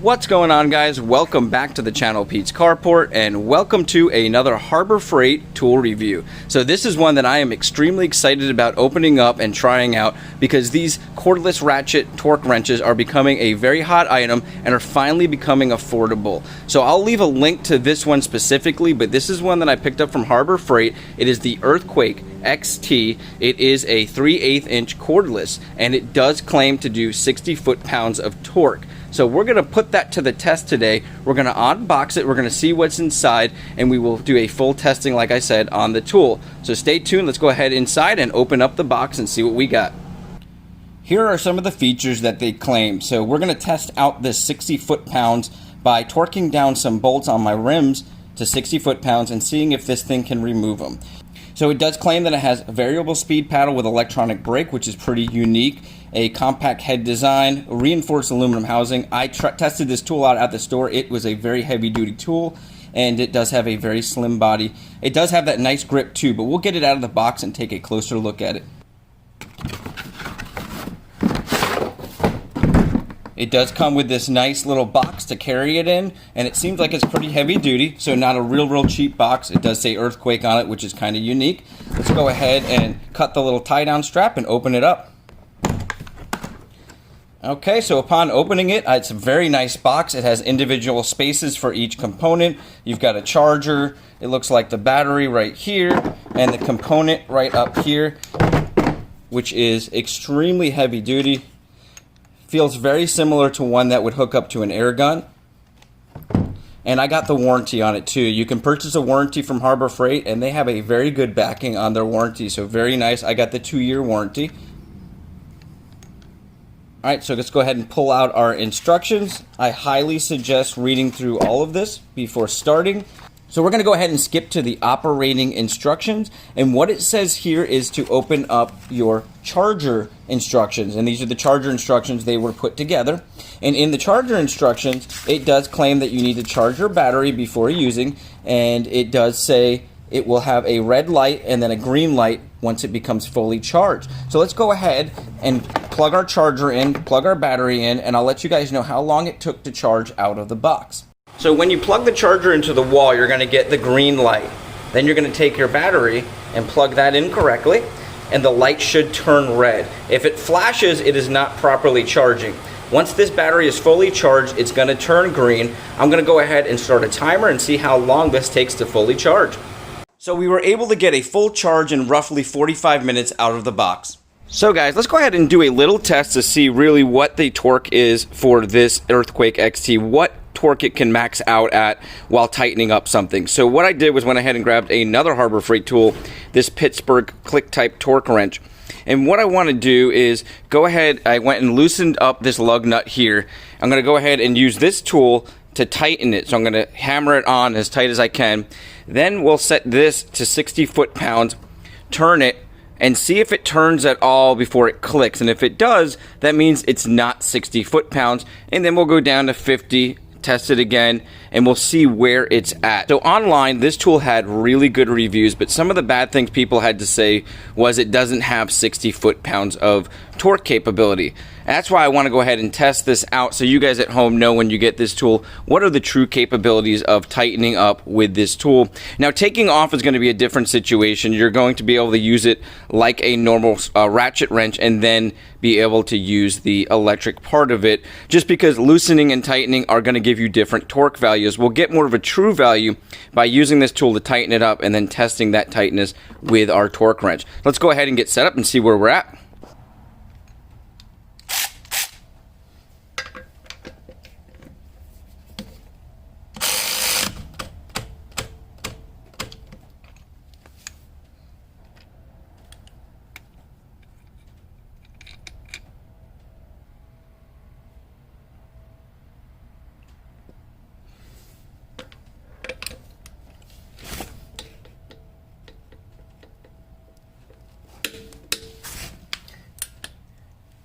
What's going on, guys? Welcome back to the channel, Pete's Carport, and welcome to another Harbor Freight tool review. So this is one that I am extremely excited about opening up and trying out because these cordless ratchet torque wrenches are becoming a very hot item and are finally becoming affordable. So I'll leave a link to this one specifically, but this is one that I picked up from Harbor Freight. It is the Earthquake XT. It is a 3/8 inch cordless, and it does claim to do 60 foot-pounds of torque. So we're going to put that to the test today. We're going to unbox it, we're going to see what's inside, and we will do a full testing, like I said, on the tool. So stay tuned. Let's go ahead inside and open up the box and see what we got. Here are some of the features that they claim. So we're going to test out this 60 foot-pounds by torquing down some bolts on my rims to 60 foot-pounds and seeing if this thing can remove them. So it does claim that it has a variable speed paddle with electronic brake, which is pretty unique, a compact head design, reinforced aluminum housing. I tested this tool out at the store. It was a very heavy duty tool, and it does have a very slim body. It does have that nice grip too, but we'll get it out of the box and take a closer look at it. It does come with this nice little box to carry it in, and it seems like it's pretty heavy duty, so not a real cheap box. It does say Earthquake on it, which is kind of unique. Let's go ahead and cut the little tie-down strap and open it up. Okay, so upon opening it, it's a very nice box. It has individual spaces for each component. You've got a charger, it looks like the battery right here, and the component right up here, which is extremely heavy duty. Feels very similar to one that would hook up to an air gun. And I got the warranty on it too. You can purchase a warranty from Harbor Freight, and they have a very good backing on their warranty, so very nice. I got the 2-year warranty. Alright, so let's go ahead and pull out our instructions. I highly suggest reading through all of this before starting. So we're going to go ahead and skip to the operating instructions, and what it says here is to open up your charger instructions, and these are the charger instructions. They were put together, and in the charger instructions it does claim that you need to charge your battery before using, and it does say it will have a red light and then a green light once it becomes fully charged. So let's go ahead and plug our charger in, plug our battery in, and I'll let you guys know how long it took to charge out of the box. So when you plug the charger into the wall, you're going to get the green light. Then you're going to take your battery and plug that in correctly, and the light should turn red. If it flashes, it is not properly charging. Once this battery is fully charged, it's going to turn green. I'm going to go ahead and start a timer and see how long this takes to fully charge. So we were able to get a full charge in roughly 45 minutes out of the box. So guys, let's go ahead and do a little test to see really what the torque is for this Earthquake XT, what torque it can max out at while tightening up something. So what I did was went ahead and grabbed another Harbor Freight tool, this Pittsburgh click type torque wrench. And what I want to do is go ahead, I went and loosened up this lug nut here. I'm going to go ahead and use this tool to tighten it. So I'm going to hammer it on as tight as I can. Then we'll set this to 60 foot-pounds, turn it, and see if it turns at all before it clicks. And if it does, that means it's not 60 foot-pounds. And then we'll go down to 50, test it again, and we'll see where it's at. So online, this tool had really good reviews, but some of the bad things people had to say was it doesn't have 60 foot-pounds of torque capability. That's why I want to go ahead and test this out so you guys at home know when you get this tool what are the true capabilities of tightening up with this tool. Now, taking off is going to be a different situation. You're going to be able to use it like a normal ratchet wrench and then be able to use the electric part of it, just because loosening and tightening are going to give you different torque values. We'll get more of a true value by using this tool to tighten it up and then testing that tightness with our torque wrench. Let's go ahead and get set up and see where we're at.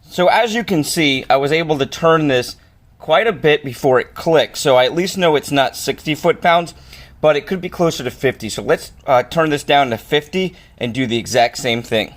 So as you can see, I was able to turn this quite a bit before it clicked. So I at least know it's not 60 foot-pounds, but it could be closer to 50. So let's turn this down to 50 and do the exact same thing.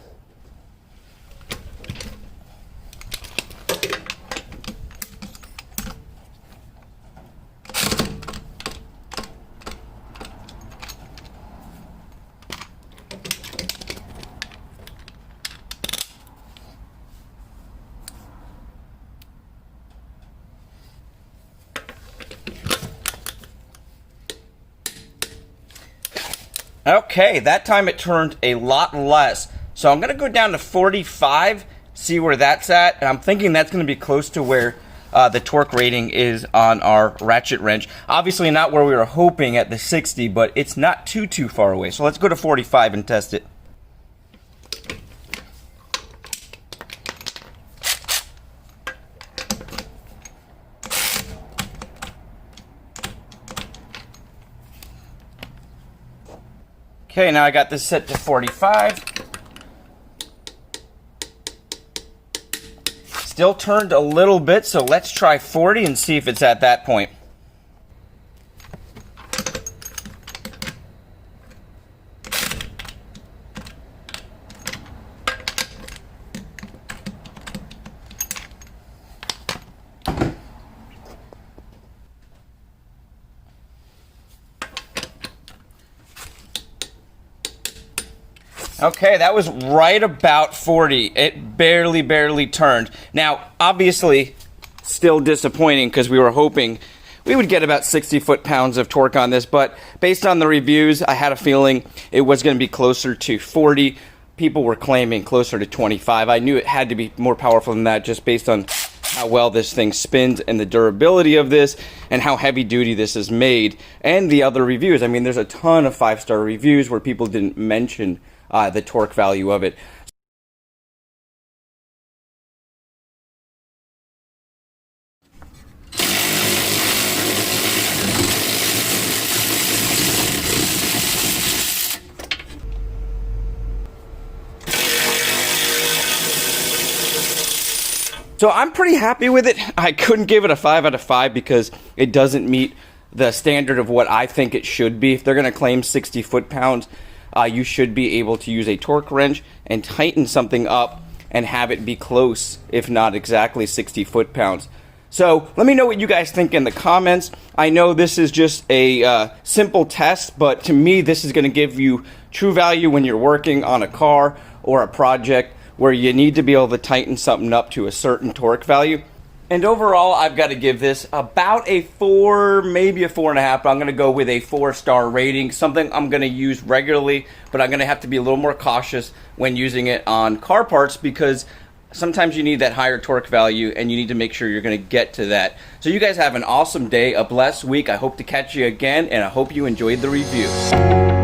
Okay, that time it turned a lot less. So I'm going to go down to 45, see where that's at. And I'm thinking that's going to be close to where the torque rating is on our ratchet wrench. Obviously not where we were hoping at the 60, but it's not too far away. So let's go to 45 and test it. Okay, now I got this set to 45. Still turned a little bit, so let's try 40 and see if it's at that point. Okay, that was right about 40. It barely turned. Now, obviously, still disappointing because we were hoping we would get about 60 foot-pounds of torque on this, but based on the reviews, I had a feeling it was going to be closer to 40. People were claiming closer to 25. I knew it had to be more powerful than that just based on how well this thing spins and the durability of this and how heavy duty this is made and the other reviews. I mean, there's a ton of 5-star reviews where people didn't mention the torque value of it. So I'm pretty happy with it. I couldn't give it a 5 out of 5 because it doesn't meet the standard of what I think it should be. If they're going to claim 60 foot-pounds, you should be able to use a torque wrench and tighten something up and have it be close, if not exactly 60 foot-pounds. So let me know what you guys think in the comments. I know this is just a simple test, but to me this is going to give you true value when you're working on a car or a project where you need to be able to tighten something up to a certain torque value. And overall, I've got to give this about a 4, maybe a 4.5, but I'm going to go with a 4-star rating, something I'm going to use regularly, but I'm going to have to be a little more cautious when using it on car parts because sometimes you need that higher torque value and you need to make sure you're going to get to that. So you guys have an awesome day, a blessed week. I hope to catch you again, and I hope you enjoyed the review.